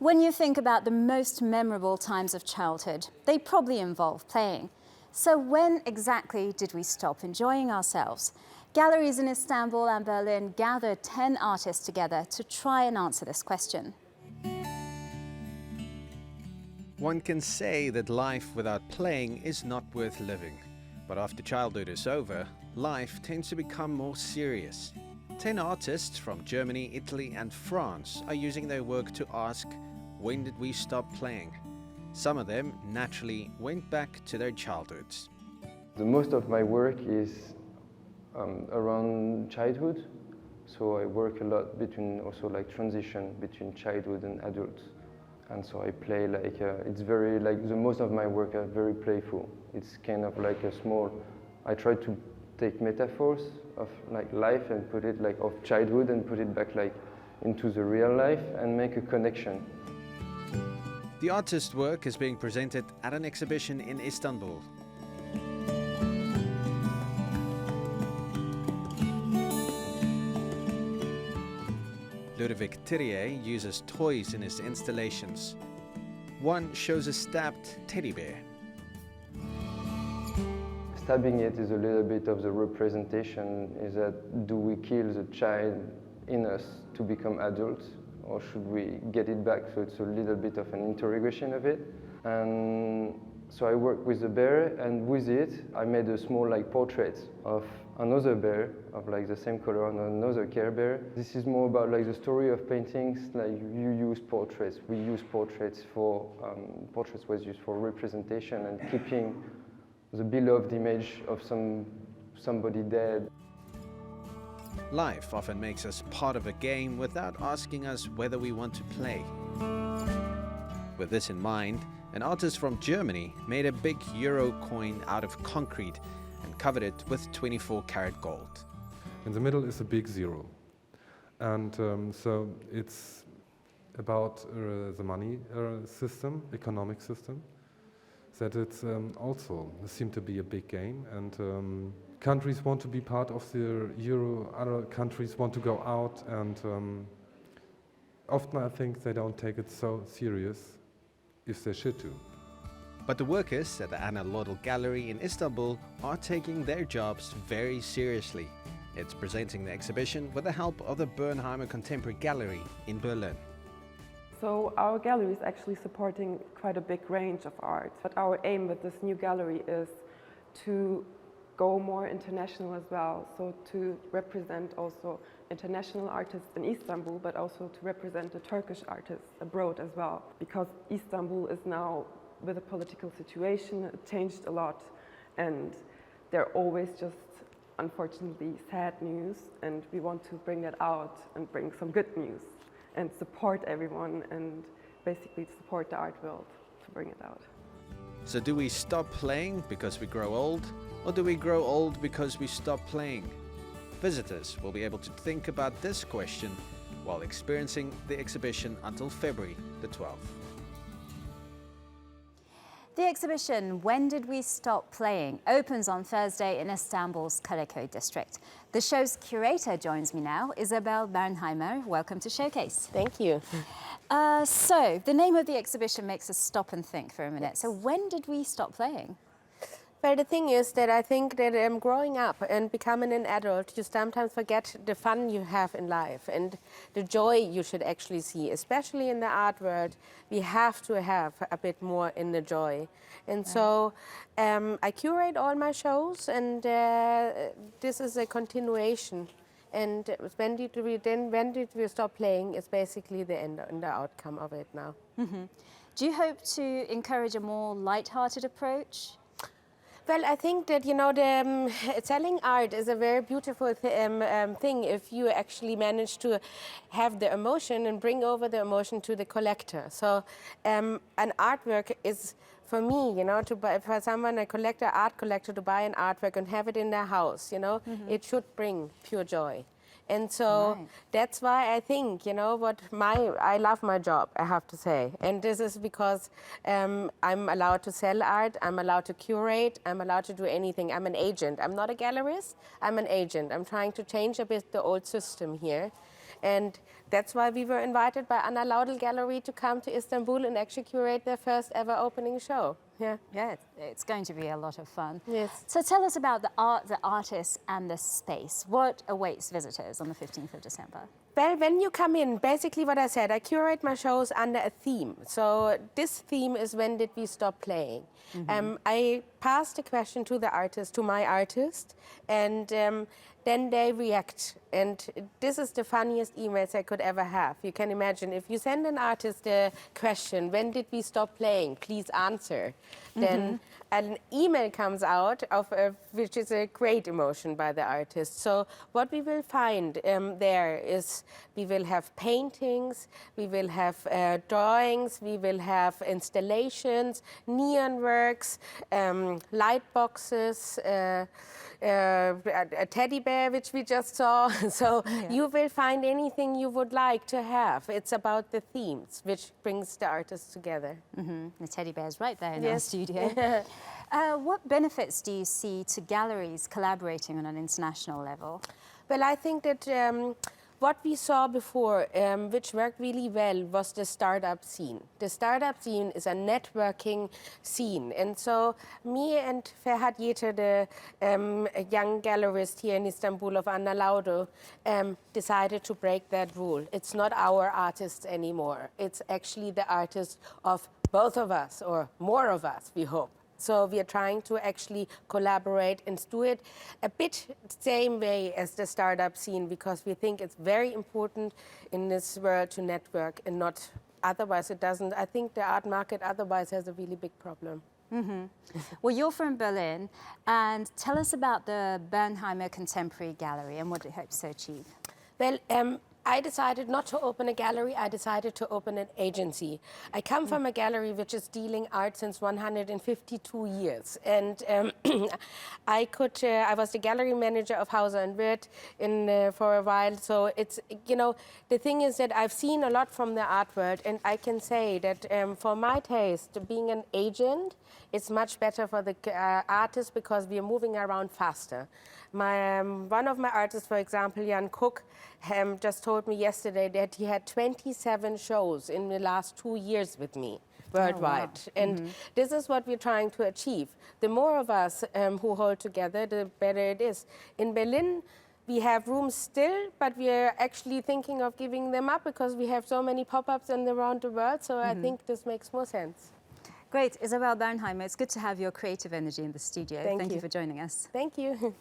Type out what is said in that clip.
When you think about the most memorable times of childhood, they probably involve playing. So when exactly did we stop enjoying ourselves? Galleries in Istanbul and Berlin gathered 10 artists together to try and answer this question. One can say that life without playing is not worth living. But after childhood is over, life tends to become more serious. 10 artists from Germany, Italy and France are using their work to ask, when did we stop playing? Some of them naturally went back to their childhoods. The most of my work is around childhood. So I work a lot between also like transition between childhood and adult. And so I play like, it's very like, the most of my work are very playful. It's kind of like a small, I try to take metaphors of like life and put it like of childhood and put it back like into the real life and make a connection. The artist's work is being presented at an exhibition in Istanbul. Ludovic Thirier uses toys in his installations. One shows a stabbed teddy bear. Stabbing it is a little bit of the representation, is that do we kill the child in us to become adults, or should we get it back? So it's a little bit of an interrogation of it. And so I worked with the bear, and with it I made a small like portrait of another bear of like the same color on another Care Bear. This is more about like the story of paintings. Like you use portraits, we use portraits for portraits was used for representation and keeping the beloved image of somebody dead. Life often makes us part of a game without asking us whether we want to play. With this in mind, an artist from Germany made a big euro coin out of concrete and covered it with 24-karat gold. In the middle is a big zero. And so it's about the money system, economic system, that it's also seemed to be a big game. And countries want to be part of the euro, other countries want to go out, and often I think they don't take it so serious if they should do. But the workers at the Anna Lodel Gallery in Istanbul are taking their jobs very seriously. It's presenting the exhibition with the help of the Bernheimer Contemporary Gallery in Berlin. So our gallery is actually supporting quite a big range of art. But our aim with this new gallery is to go more international as well. So to represent also international artists in Istanbul, but also to represent the Turkish artists abroad as well. Because Istanbul is now, with the political situation, it changed a lot, and there are always just, unfortunately, sad news, and we want to bring that out and bring some good news and support everyone and basically support the art world to bring it out. So do we stop playing because we grow old, or do we grow old because we stop playing? Visitors will be able to think about this question while experiencing the exhibition until February the 12th. The exhibition, When Did We Stop Playing?, opens on Thursday in Istanbul's Karakköy district. The show's curator joins me now, Isabel Bernheimer. Welcome to Showcase. Thank you. So, the name of the exhibition makes us stop and think for a minute. So when did we stop playing? Well, the thing is that I think that growing up and becoming an adult, you sometimes forget the fun you have in life and the joy you should actually see, especially in the art world. We have to have a bit more in the joy. And so I curate all my shows, and this is a continuation. And when did we stop playing is basically the end and the outcome of it now. Mm-hmm. Do you hope to encourage a more light-hearted approach? Well, I think that, you know, selling art is a very beautiful thing if you actually manage to have the emotion and bring over the emotion to the collector. So an artwork is, for me, you know, to buy, for someone, a collector, art collector, to buy an artwork and have it in their house, you know, it should bring pure joy. And so that's why I think, you know, I love my job, I have to say. And this is because I'm allowed to sell art, I'm allowed to curate, I'm allowed to do anything. I'm an agent. I'm not a gallerist, I'm an agent. I'm trying to change a bit the old system here. And that's why we were invited by Anna Laudel Gallery to come to Istanbul and actually curate their first ever opening show. Yeah. Yeah, it's going to be a lot of fun. Yes. So tell us about the art, the artists and the space. What awaits visitors on the 15th of December? Well, when you come in, basically what I said, I curate my shows under a theme. So this theme is when did we stop playing? I pass the question to the artist, to my artist, and then they react. And this is the funniest emails I could ever have. You can imagine, if you send an artist a question, when did we stop playing? Please answer. Then an email comes out, which is a great emotion by the artist. So what we will find there is we will have paintings, we will have drawings, we will have installations, neon works, light boxes, a teddy bear, which we just saw. So you will find anything you would like to have. It's about the themes, which brings the artists together. The teddy bear's right there in our Yes. studio. What benefits do you see to galleries collaborating on an international level? Well, I think that what we saw before, which worked really well, was the startup scene. The startup scene is a networking scene. And so me and Ferhat Yeter, a young gallerist here in Istanbul of Anna Laudel, decided to break that rule. It's not our artists anymore. It's actually the artists of both of us, or more of us, we hope. So we are trying to actually collaborate and do it a bit the same way as the startup scene, because we think it's very important in this world to network, and not otherwise it doesn't. I think the art market otherwise has a really big problem. Well, you're from Berlin, and tell us about the Bernheimer Contemporary Gallery and what it hopes to achieve. Well, I decided not to open a gallery, I decided to open an agency. I come from a gallery which is dealing art since 152 years. And I was the gallery manager of Hauser & Wirth for a while. So it's, you know, the thing is that I've seen a lot from the art world, and I can say that for my taste, being an agent is much better for the artist, because we are moving around faster. One of my artists, for example, Jan Cook, just told me yesterday that he had 27 shows in the last 2 years with me worldwide. Oh, wow. And this is what we're trying to achieve. The more of us who hold together, the better it is. In Berlin, we have rooms still, but we are actually thinking of giving them up because we have so many pop-ups around the world. So I think this makes more sense. Great. Isabel Bernheimer, it's good to have your creative energy in the studio. Thank you you for joining us. Thank you.